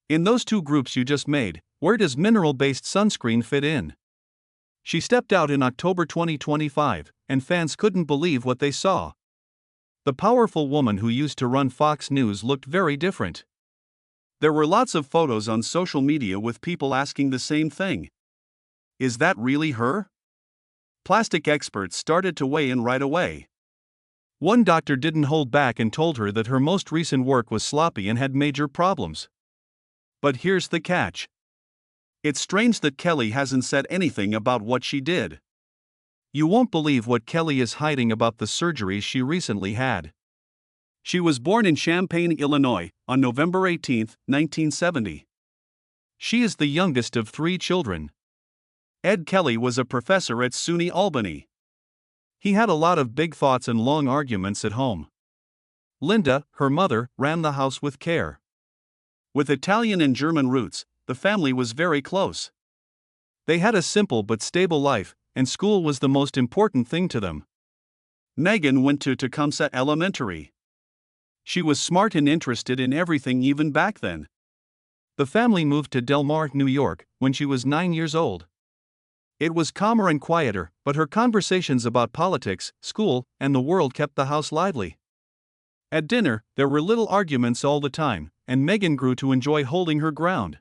In those two groups you just made, where does mineral-based sunscreen fit in? She stepped out in October 2025, and fans couldn't believe what they saw. The powerful woman who used to run Fox News looked very different. There were lots of photos on social media with people asking the same thing. Is that really her? Plastic experts started to weigh in right away. One doctor didn't hold back and told her that her most recent work was sloppy and had major problems. But here's the catch. It's strange that Kelly hasn't said anything about what she did. You won't believe what Kelly is hiding about the surgeries she recently had. She was born in Champaign, Illinois, on November 18, 1970. She is the youngest of 3 children. Ed Kelly was a professor at SUNY Albany. He had a lot of big thoughts and long arguments at home. Linda, her mother, ran the house with care. With Italian and German roots, the family was very close. They had a simple but stable life, and school was the most important thing to them. Megyn went to Tecumseh Elementary. She was smart and interested in everything even back then. The family moved to Del Mar, New York, when she was 9 years old. It was calmer and quieter, but her conversations about politics, school, and the world kept the house lively. At dinner, there were little arguments all the time, and Megyn grew to enjoy holding her ground.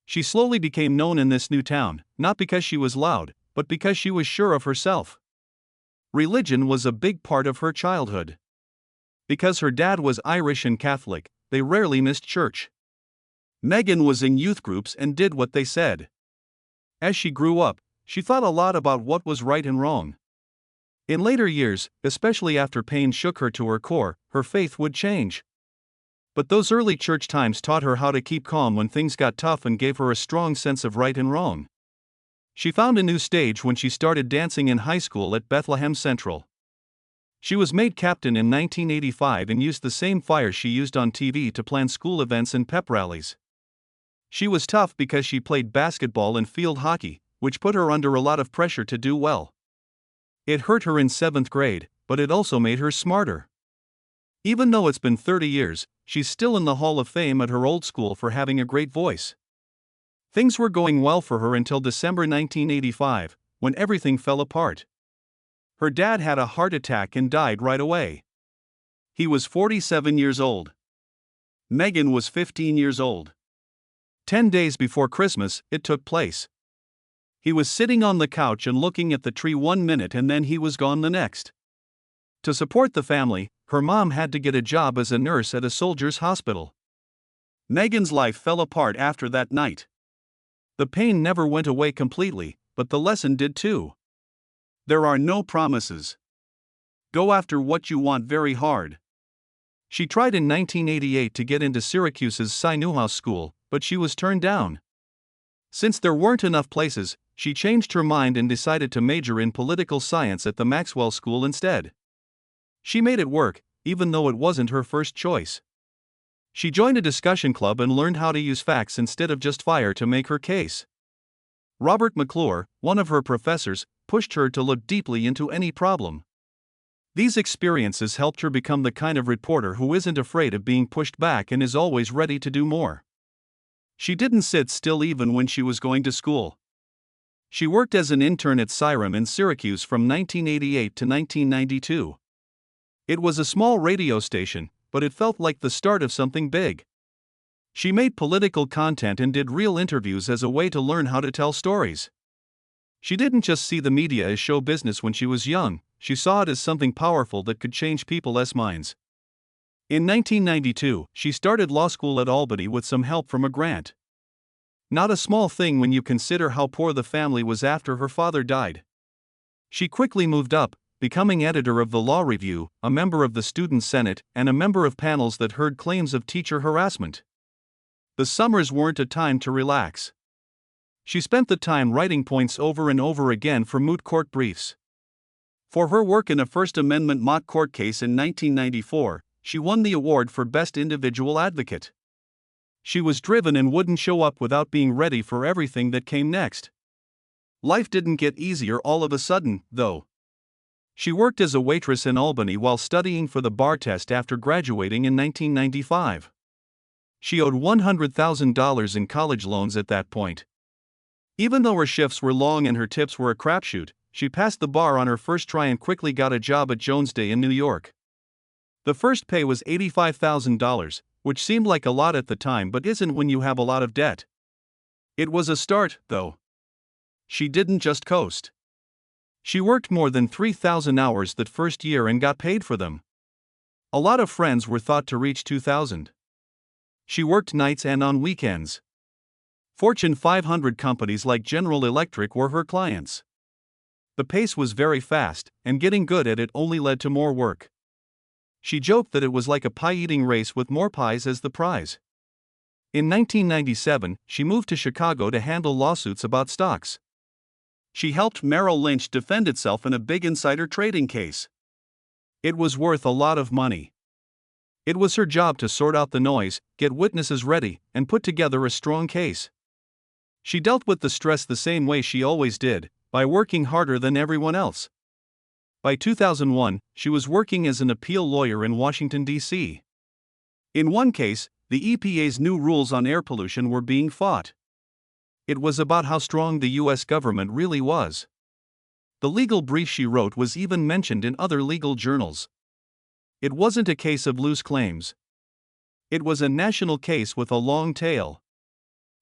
She slowly became known in this new town, not because she was loud, but because she was sure of herself. Religion was a big part of her childhood. Because her dad was Irish and Catholic, they rarely missed church. Megyn was in youth groups and did what they said. As she grew up, she thought a lot about what was right and wrong. In later years, especially after pain shook her to her core, her faith would change. But those early church times taught her how to keep calm when things got tough and gave her a strong sense of right and wrong. She found a new stage when she started dancing in high school at Bethlehem Central. She was made captain in 1985 and used the same fire she used on TV to plan school events and pep rallies. She was tough because she played basketball and field hockey, which put her under a lot of pressure to do well. It hurt her in 7th grade, but it also made her smarter. Even though it's been 30 years, she's still in the Hall of Fame at her old school for having a great voice. Things were going well for her until December 1985, when everything fell apart. Her dad had a heart attack and died right away. He was 47 years old. Megyn was 15 years old. 10 days before Christmas, it took place. He was sitting on the couch and looking at the tree 1 minute and then he was gone the next. To support the family, her mom had to get a job as a nurse at a soldier's hospital. Megyn's life fell apart after that night. The pain never went away completely, but the lesson did too. There are no promises. Go after what you want very hard. She tried in 1988 to get into Syracuse's Cy Newhouse School, but she was turned down. Since there weren't enough places, she changed her mind and decided to major in political science at the Maxwell School instead. She made it work, even though it wasn't her first choice. She joined a discussion club and learned how to use facts instead of just fire to make her case. Robert McClure, one of her professors, pushed her to look deeply into any problem. These experiences helped her become the kind of reporter who isn't afraid of being pushed back and is always ready to do more. She didn't sit still even when she was going to school. She worked as an intern at Cyram in Syracuse from 1988 to 1992. It was a small radio station, but it felt like the start of something big. She made political content and did real interviews as a way to learn how to tell stories. She didn't just see the media as show business when she was young, she saw it as something powerful that could change people's minds. In 1992, she started law school at Albany with some help from a grant. Not a small thing when you consider how poor the family was after her father died. She quickly moved up, becoming editor of the Law Review, a member of the Student Senate, and a member of panels that heard claims of teacher harassment. The summers weren't a time to relax. She spent the time writing points over and over again for moot court briefs. For her work in a First Amendment mock court case in 1994, she won the award for Best Individual Advocate. She was driven and wouldn't show up without being ready for everything that came next. Life didn't get easier all of a sudden, though. She worked as a waitress in Albany while studying for the bar test after graduating in 1995. She owed $100,000 in college loans at that point. Even though her shifts were long and her tips were a crapshoot, she passed the bar on her first try and quickly got a job at Jones Day in New York. The first pay was $85,000, which seemed like a lot at the time but isn't when you have a lot of debt. It was a start, though. She didn't just coast. She worked more than 3,000 hours that first year and got paid for them. A lot of friends were thought to reach 2,000. She worked nights and on weekends. Fortune 500 companies like General Electric were her clients. The pace was very fast, and getting good at it only led to more work. She joked that it was like a pie-eating race with more pies as the prize. In 1997, she moved to Chicago to handle lawsuits about stocks. She helped Merrill Lynch defend itself in a big insider trading case. It was worth a lot of money. It was her job to sort out the noise, get witnesses ready, and put together a strong case. She dealt with the stress the same way she always did, by working harder than everyone else. By 2001, she was working as an appeal lawyer in Washington, D.C. In one case, the EPA's new rules on air pollution were being fought. It was about how strong the U.S. government really was. The legal brief she wrote was even mentioned in other legal journals. It wasn't a case of loose claims. It was a national case with a long tail.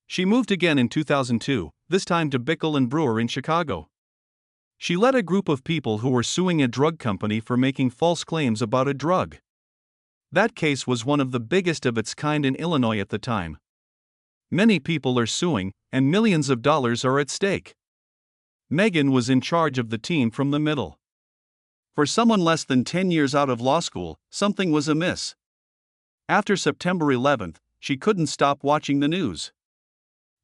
She moved again in 2002, this time to Bickle and Brewer in Chicago. She led a group of people who were suing a drug company for making false claims about a drug. That case was one of the biggest of its kind in Illinois at the time. Many people are suing, and millions of dollars are at stake. Megyn was in charge of the team from the middle. For someone less than 10 years out of law school, something was amiss. After September 11th, she couldn't stop watching the news.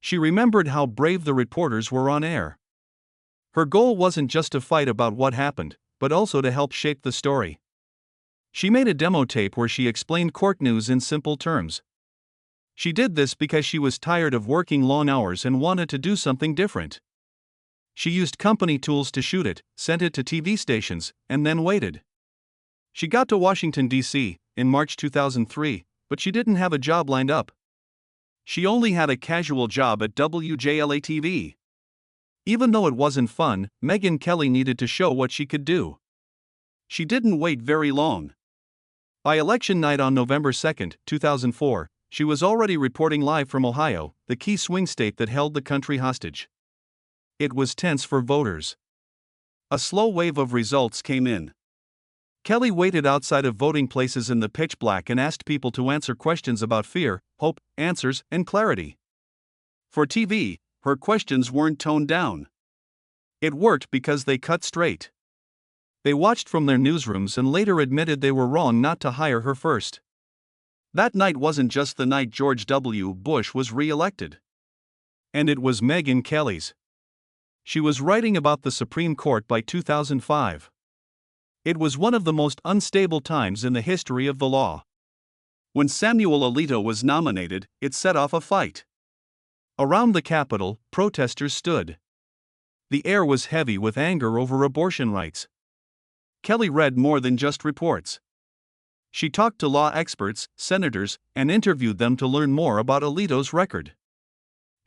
She remembered how brave the reporters were on air. Her goal wasn't just to fight about what happened, but also to help shape the story. She made a demo tape where she explained court news in simple terms. She did this because she was tired of working long hours and wanted to do something different. She used company tools to shoot it, sent it to TV stations, and then waited. She got to Washington, D.C., in March 2003, but she didn't have a job lined up. She only had a casual job at WJLA-TV. Even though it wasn't fun, Megyn Kelly needed to show what she could do. She didn't wait very long. By election night on November 2, 2004, she was already reporting live from Ohio, the key swing state that held the country hostage. It was tense for voters. A slow wave of results came in. Kelly waited outside of voting places in the pitch black and asked people to answer questions about fear, hope, answers, and clarity. For TV, her questions weren't toned down. It worked because they cut straight. They watched from their newsrooms and later admitted they were wrong not to hire her first. That night wasn't just the night George W. Bush was re-elected. And it was Megyn Kelly's. She was writing about the Supreme Court by 2005. It was one of the most unstable times in the history of the law. When Samuel Alito was nominated, it set off a fight. Around the Capitol, protesters stood. The air was heavy with anger over abortion rights. Kelly read more than just reports. She talked to law experts, senators, and interviewed them to learn more about Alito's record.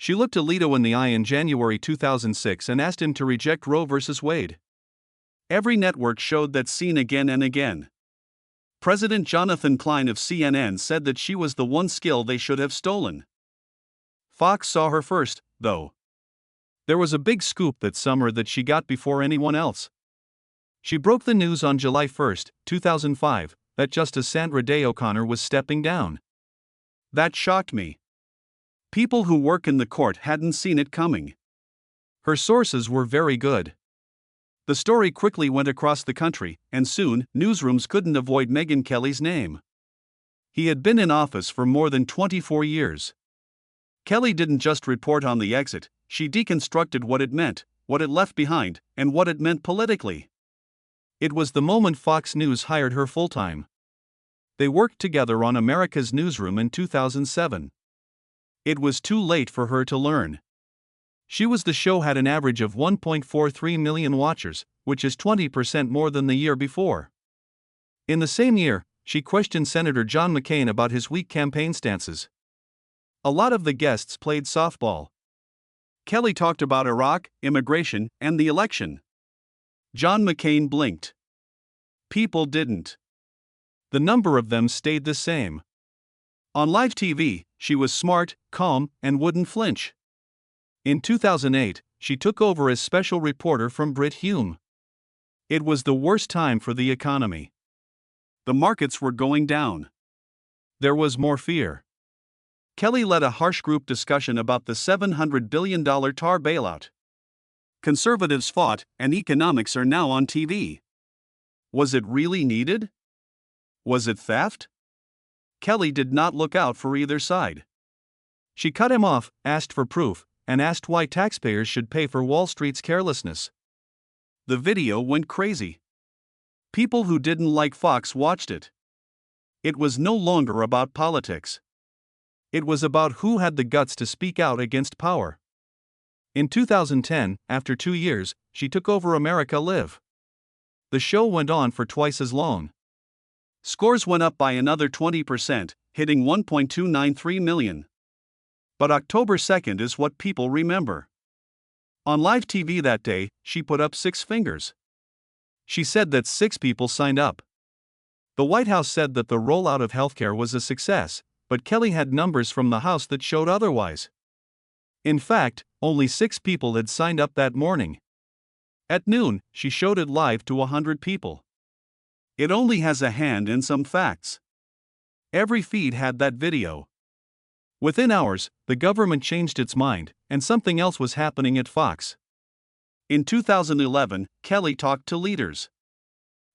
She looked Alito in the eye in January 2006 and asked him to reject Roe v. Wade. Every network showed that scene again and again. President Jonathan Klein of CNN said that she was the one skill they should have stolen. Fox saw her first, though. There was a big scoop that summer that she got before anyone else. She broke the news on July 1, 2005, that Justice Sandra Day O'Connor was stepping down. That shocked me. People who work in the court hadn't seen it coming. Her sources were very good. The story quickly went across the country, and soon, newsrooms couldn't avoid Megyn Kelly's name. He had been in office for more than 24 years. Kelly didn't just report on the exit, she deconstructed what it meant, what it left behind, and what it meant politically. It was the moment Fox News hired her full-time. They worked together on America's Newsroom in 2007. It was too late for her to learn. The show had an average of 1.43 million watchers, which is 20% more than the year before. In the same year, she questioned Senator John McCain about his weak campaign stances. A lot of the guests played softball. Kelly talked about Iraq, immigration, and the election. John McCain blinked. People didn't. The number of them stayed the same. On live TV, she was smart, calm, and wouldn't flinch. In 2008, she took over as special reporter from Brit Hume. It was the worst time for the economy. The markets were going down. There was more fear. Kelly led a harsh group discussion about the $700 billion TAR bailout. Conservatives fought, and economics are now on TV. Was it really needed? Was it theft? Kelly did not look out for either side. She cut him off, asked for proof, and asked why taxpayers should pay for Wall Street's carelessness. The video went crazy. People who didn't like Fox watched it. It was no longer about politics. It was about who had the guts to speak out against power. In 2010, after 2 years, she took over America Live. The show went on for twice as long. Scores went up by another 20%, hitting 1.293 million. But October 2nd is what people remember. On live TV that day, she put up 6 fingers. She said that 6 people signed up. The White House said that the rollout of healthcare was a success, but Kelly had numbers from the House that showed otherwise. In fact, only 6 people had signed up that morning. At noon, she showed it live to 100 people. It only has a hand in some facts. Every feed had that video. Within hours, the government changed its mind, and something else was happening at Fox. In 2011, Kelly talked to leaders.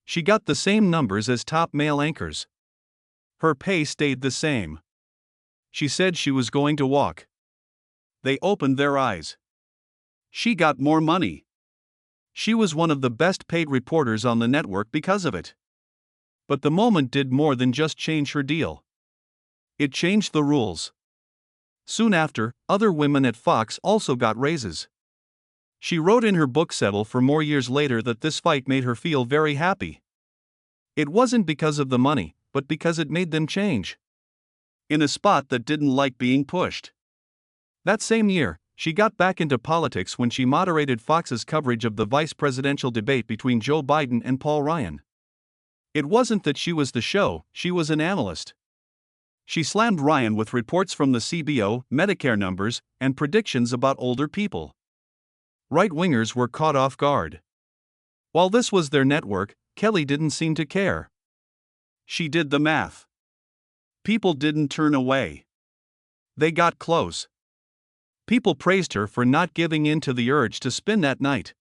She got the same numbers as top male anchors. Her pay stayed the same. She said she was going to walk. They opened their eyes. She got more money. She was one of the best paid reporters on the network because of it. But the moment did more than just change her deal. It changed the rules. Soon after, other women at Fox also got raises. She wrote in her book Settle for More years later that this fight made her feel very happy. It wasn't because of the money, but because it made them change. In a spot that didn't like being pushed. That same year, she got back into politics when she moderated Fox's coverage of the vice presidential debate between Joe Biden and Paul Ryan. It wasn't that she was the show, she was an analyst. She slammed Ryan with reports from the CBO, Medicare numbers, and predictions about older people. Right-wingers were caught off guard. While this was their network, Kelly didn't seem to care. She did the math. People didn't turn away. They got close. People praised her for not giving in to the urge to spin that night.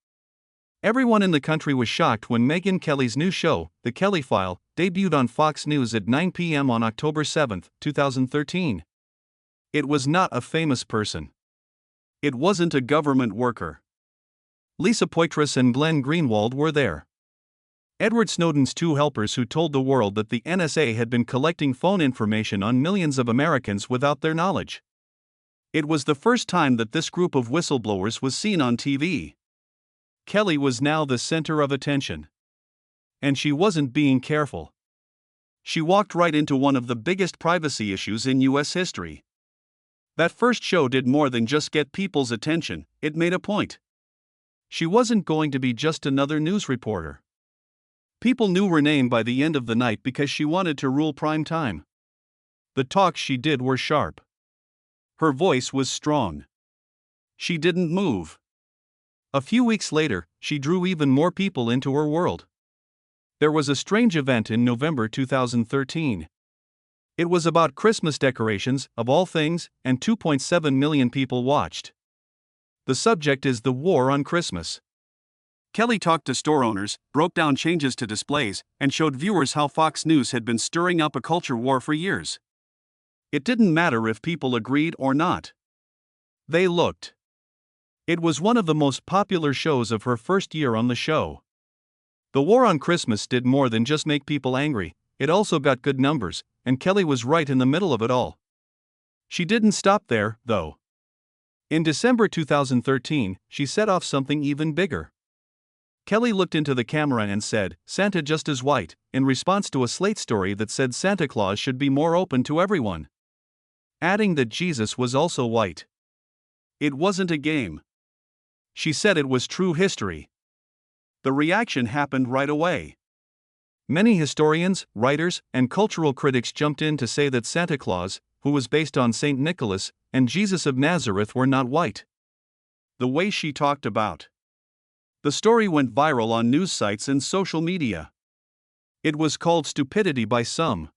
Everyone in the country was shocked when Megyn Kelly's new show, The Kelly File, debuted on Fox News at 9 p.m. on October 7, 2013. It was not a famous person. It wasn't a government worker. Lisa Poitras and Glenn Greenwald were there. Edward Snowden's 2 helpers who told the world that the NSA had been collecting phone information on millions of Americans without their knowledge. It was the first time that this group of whistleblowers was seen on TV. Kelly was now the center of attention. And she wasn't being careful. She walked right into one of the biggest privacy issues in U.S. history. That first show did more than just get people's attention, it made a point. She wasn't going to be just another news reporter. People knew her name by the end of the night because she wanted to rule prime time. The talks she did were sharp. Her voice was strong. She didn't move. A few weeks later, she drew even more people into her world. There was a strange event in November 2013. It was about Christmas decorations, of all things, and 2.7 million people watched. The subject is the war on Christmas. Kelly talked to store owners, broke down changes to displays, and showed viewers how Fox News had been stirring up a culture war for years. It didn't matter if people agreed or not. They looked. It was one of the most popular shows of her first year on the show. The war on Christmas did more than just make people angry, it also got good numbers, and Kelly was right in the middle of it all. She didn't stop there, though. In December 2013, she set off something even bigger. Kelly looked into the camera and said, "Santa just is white," in response to a Slate story that said Santa Claus should be more open to everyone. adding that Jesus was also white. It wasn't a game. She said it was true history. The reaction happened right away. Many historians, writers, and cultural critics jumped in to say that Santa Claus, who was based on St. Nicholas, and Jesus of Nazareth were not white. The way she talked about the story went viral on news sites and social media. It was called stupidity by some.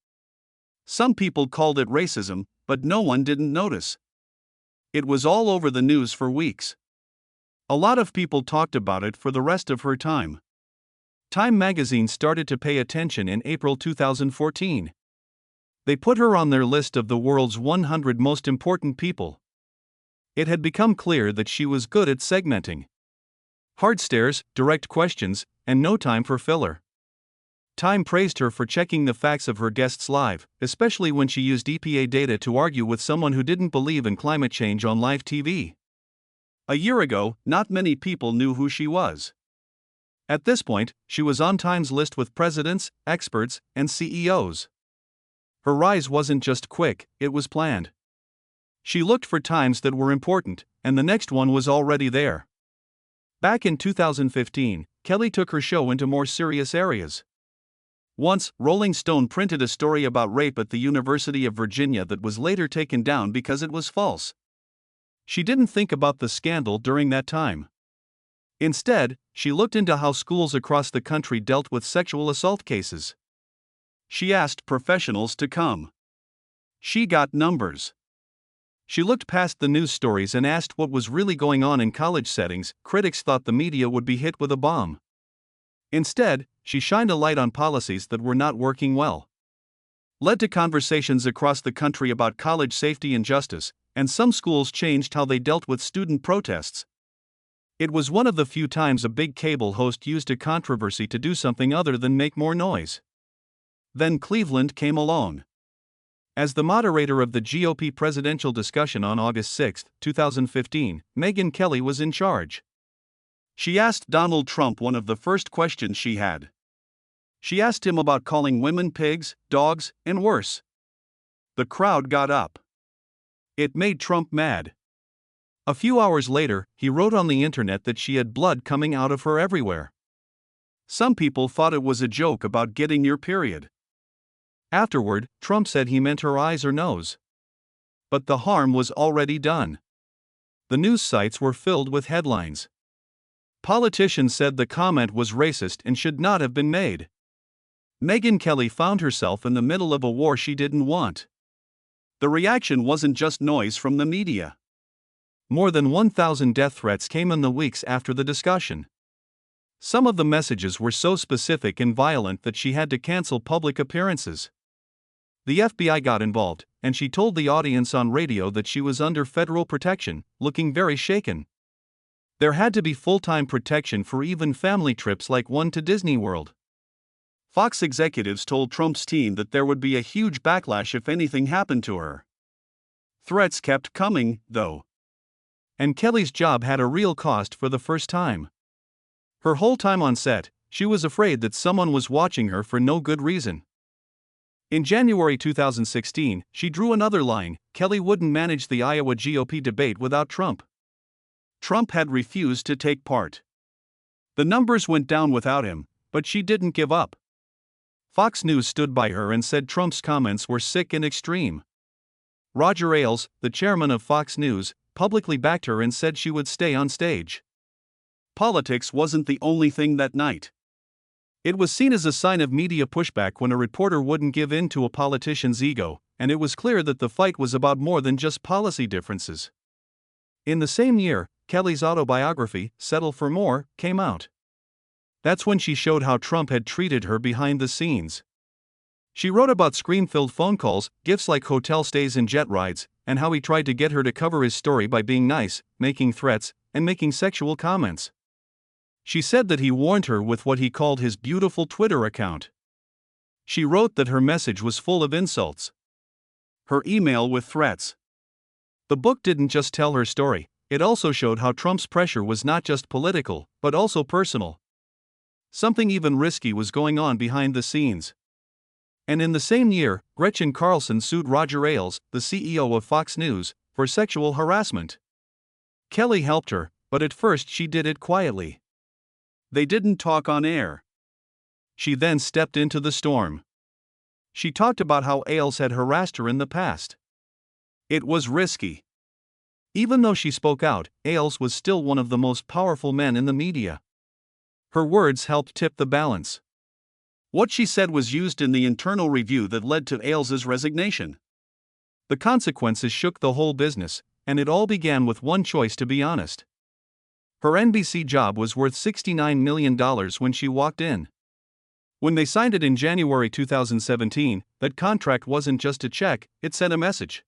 Some people called it racism, but no one didn't notice. It was all over the news for weeks. A lot of people talked about it for the rest of her time. Time magazine started to pay attention in April 2014. They put her on their list of the world's 100 most important people. It had become clear that she was good at segmenting. Hard stares, direct questions, and no time for filler. Time praised her for checking the facts of her guests live, especially when she used EPA data to argue with someone who didn't believe in climate change on live TV. A year ago, not many people knew who she was. At this point, she was on Time's list with presidents, experts, and CEOs. Her rise wasn't just quick, it was planned. She looked for times that were important, and the next one was already there. Back in 2015, Kelly took her show into more serious areas. Once, Rolling Stone printed a story about rape at the University of Virginia that was later taken down because it was false. She didn't think about the scandal during that time. Instead, she looked into how schools across the country dealt with sexual assault cases. She asked professionals to come. She got numbers. She looked past the news stories and asked what was really going on in college settings. Critics thought the media would be hit with a bomb. Instead, she shined a light on policies that were not working well. Led to conversations across the country about college safety and justice, and some schools changed how they dealt with student protests. It was one of the few times a big cable host used a controversy to do something other than make more noise. Then Cleveland came along. As the moderator of the GOP presidential discussion on August 6, 2015, Megyn Kelly was in charge. She asked Donald Trump one of the first questions she had. She asked him about calling women pigs, dogs, and worse. The crowd got up. It made Trump mad. A few hours later, he wrote on the internet that she had blood coming out of her everywhere. Some people thought it was a joke about getting your period. Afterward, Trump said he meant her eyes or nose. But the harm was already done. The news sites were filled with headlines. Politicians said the comment was racist and should not have been made. Megyn Kelly found herself in the middle of a war she didn't want. The reaction wasn't just noise from the media. More than 1,000 death threats came in the weeks after the discussion. Some of the messages were so specific and violent that she had to cancel public appearances. The FBI got involved, and she told the audience on radio that she was under federal protection, looking very shaken. There had to be full-time protection for even family trips like one to Disney World. Fox executives told Trump's team that there would be a huge backlash if anything happened to her. Threats kept coming, though. And Kelly's job had a real cost for the first time. Her whole time on set, she was afraid that someone was watching her for no good reason. In January 2016, she drew another line: Kelly wouldn't manage the Iowa GOP debate without Trump. Trump had refused to take part. The numbers went down without him, but she didn't give up. Fox News stood by her and said Trump's comments were sick and extreme. Roger Ailes, the chairman of Fox News, publicly backed her and said she would stay on stage. Politics wasn't the only thing that night. It was seen as a sign of media pushback when a reporter wouldn't give in to a politician's ego, and it was clear that the fight was about more than just policy differences. In the same year, Kelly's autobiography, Settle for More, came out. That's when she showed how Trump had treated her behind the scenes. She wrote about scream-filled phone calls, gifts like hotel stays and jet rides, and how he tried to get her to cover his story by being nice, making threats, and making sexual comments. She said that he warned her with what he called his beautiful Twitter account. She wrote that her message was full of insults. Her email with threats. The book didn't just tell her story, it also showed how Trump's pressure was not just political, but also personal. Something even risky was going on behind the scenes. And in the same year, Gretchen Carlson sued Roger Ailes, the CEO of Fox News, for sexual harassment. Kelly helped her, but at first she did it quietly. They didn't talk on air. She then stepped into the storm. She talked about how Ailes had harassed her in the past. It was risky. Even though she spoke out, Ailes was still one of the most powerful men in the media. Her words helped tip the balance. What she said was used in the internal review that led to Ailes' resignation. The consequences shook the whole business, and it all began with one choice, to be honest. Her NBC job was worth $69 million when she walked in. When they signed it in January 2017, that contract wasn't just a check, it sent a message.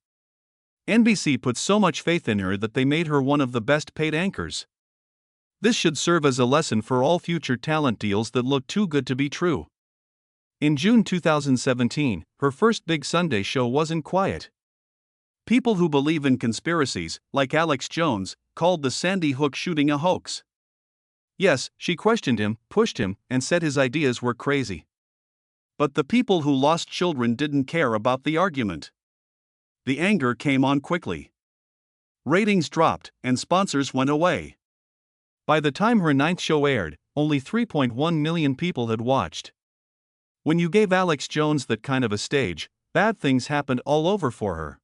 NBC put so much faith in her that they made her one of the best paid anchors. This should serve as a lesson for all future talent deals that look too good to be true. In June 2017, her first big Sunday show wasn't quiet. People who believe in conspiracies, like Alex Jones, called the Sandy Hook shooting a hoax. Yes, she questioned him, pushed him, and said his ideas were crazy. But the people who lost children didn't care about the argument. The anger came on quickly. Ratings dropped, and sponsors went away. By the time her ninth show aired, only 3.1 million people had watched. When you gave Alex Jones that kind of a stage, bad things happened all over for her.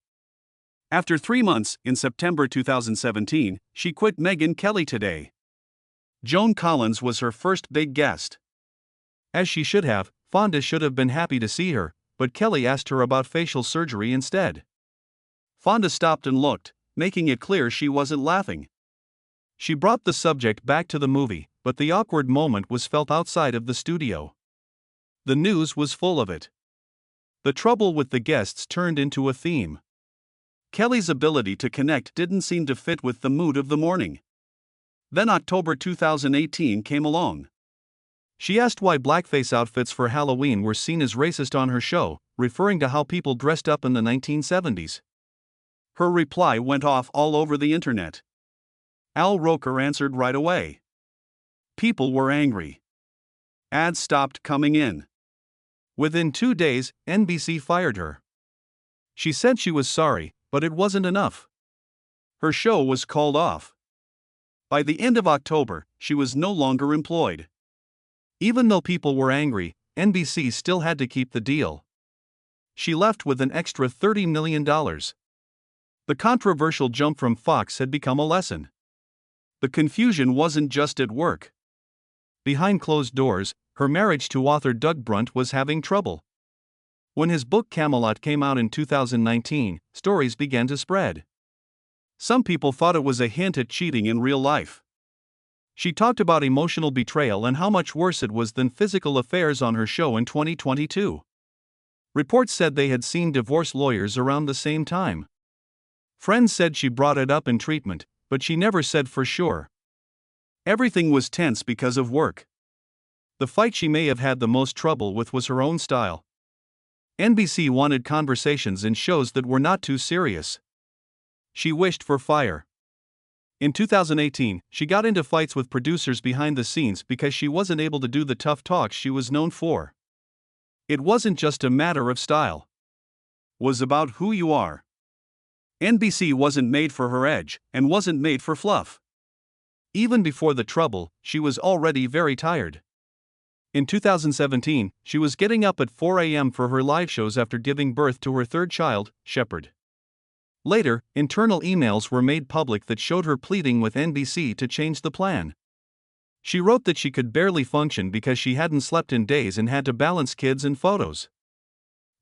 After 3 months, in September 2017, she quit Megyn Kelly Today. Joan Collins was her first big guest. As she should have, Fonda should have been happy to see her, but Kelly asked her about facial surgery instead. Fonda stopped and looked, making it clear she wasn't laughing. She brought the subject back to the movie, but the awkward moment was felt outside of the studio. The news was full of it. The trouble with the guests turned into a theme. Kelly's ability to connect didn't seem to fit with the mood of the morning. Then October 2018 came along. She asked why blackface outfits for Halloween were seen as racist on her show, referring to how people dressed up in the 1970s. Her reply went off all over the internet. Al Roker answered right away. People were angry. Ads stopped coming in. Within 2 days, NBC fired her. She said she was sorry, but it wasn't enough. Her show was called off. By the end of October, she was no longer employed. Even though people were angry, NBC still had to keep the deal. She left with an extra $30 million. The controversial jump from Fox had become a lesson. The confusion wasn't just at work. Behind closed doors, her marriage to author Doug Brunt was having trouble. When his book Camelot came out in 2019, stories began to spread. Some people thought it was a hint at cheating in real life. She talked about emotional betrayal and how much worse it was than physical affairs on her show in 2022. Reports said they had seen divorce lawyers around the same time. Friends said she brought it up in treatment, but she never said for sure. Everything was tense because of work. The fight she may have had the most trouble with was her own style. NBC wanted conversations in shows that were not too serious. She wished for fire. In 2018, she got into fights with producers behind the scenes because she wasn't able to do the tough talks she was known for. It wasn't just a matter of style. It was about who you are. NBC wasn't made for her edge, and wasn't made for fluff. Even before the trouble, she was already very tired. In 2017, she was getting up at 4 a.m. for her live shows after giving birth to her third child, Shepard. Later, internal emails were made public that showed her pleading with NBC to change the plan. She wrote that she could barely function because she hadn't slept in days and had to balance kids and photos.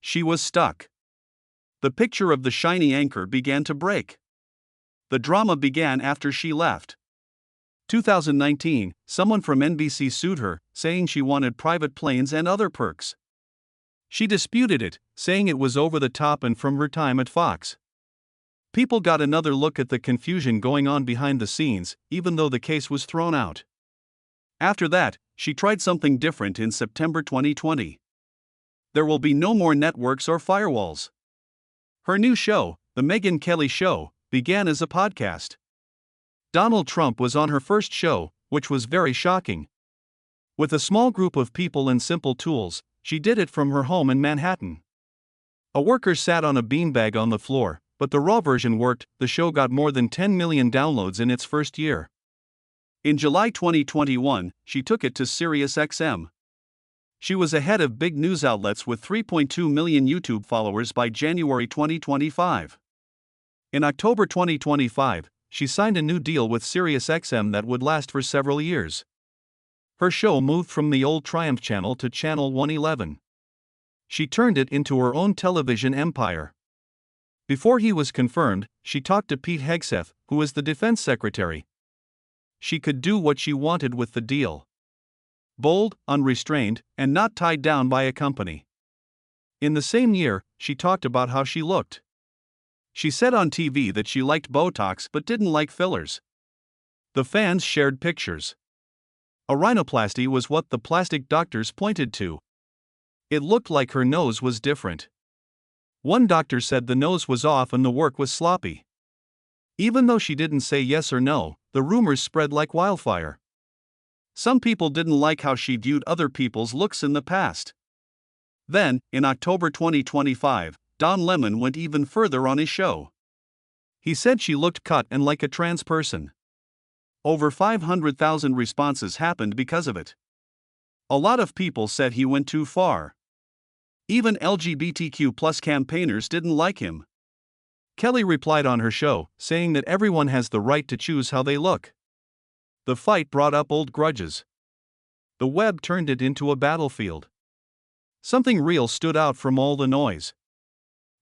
She was stuck. The picture of the shiny anchor began to break. The drama began after she left. 2019, someone from NBC sued her, saying she wanted private planes and other perks. She disputed it, saying it was over the top and from her time at Fox. People got another look at the confusion going on behind the scenes, even though the case was thrown out. After that, she tried something different in September 2020. There will be no more networks or firewalls. Her new show, The Megyn Kelly Show, began as a podcast. Donald Trump was on her first show, which was very shocking. With a small group of people and simple tools, She did it from her home in Manhattan. A worker sat on a beanbag on the floor, but the raw version worked. The show got more than 10 million downloads in its first year. In July 2021, she took it to SiriusXM. She was ahead of big news outlets with 3.2 million YouTube followers by January 2025. In October 2025, she signed a new deal with SiriusXM that would last for several years. Her show moved from the old Triumph channel to Channel 111. She turned it into her own television empire. Before he was confirmed, she talked to Pete Hegseth, who is the defense secretary. She could do what she wanted with the deal. Bold, unrestrained, and not tied down by a company. In the same year, she talked about how she looked. She said on TV that she liked Botox but didn't like fillers. The fans shared pictures. A rhinoplasty was what the plastic doctors pointed to. It looked like her nose was different. One doctor said the nose was off and the work was sloppy. Even though she didn't say yes or no, the rumors spread like wildfire. Some people didn't like how she viewed other people's looks in the past. Then, in October 2025, Don Lemon went even further on his show. He said she looked cut and like a trans person. Over 500,000 responses happened because of it. A lot of people said he went too far. Even LGBTQ+ campaigners didn't like him. Kelly replied on her show, saying that everyone has the right to choose how they look. The fight brought up old grudges. The web turned it into a battlefield. Something real stood out from all the noise.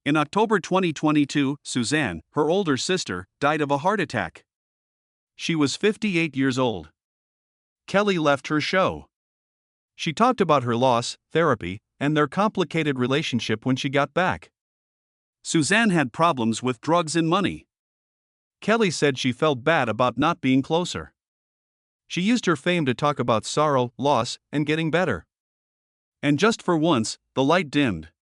In October 2022, Suzanne, her older sister, died of a heart attack. She was 58 years old. Kelly left her show. She talked about her loss, therapy, and their complicated relationship when she got back. Suzanne had problems with drugs and money. Kelly said she felt bad about not being closer. She used her fame to talk about sorrow, loss, and getting better. And just for once, the light dimmed.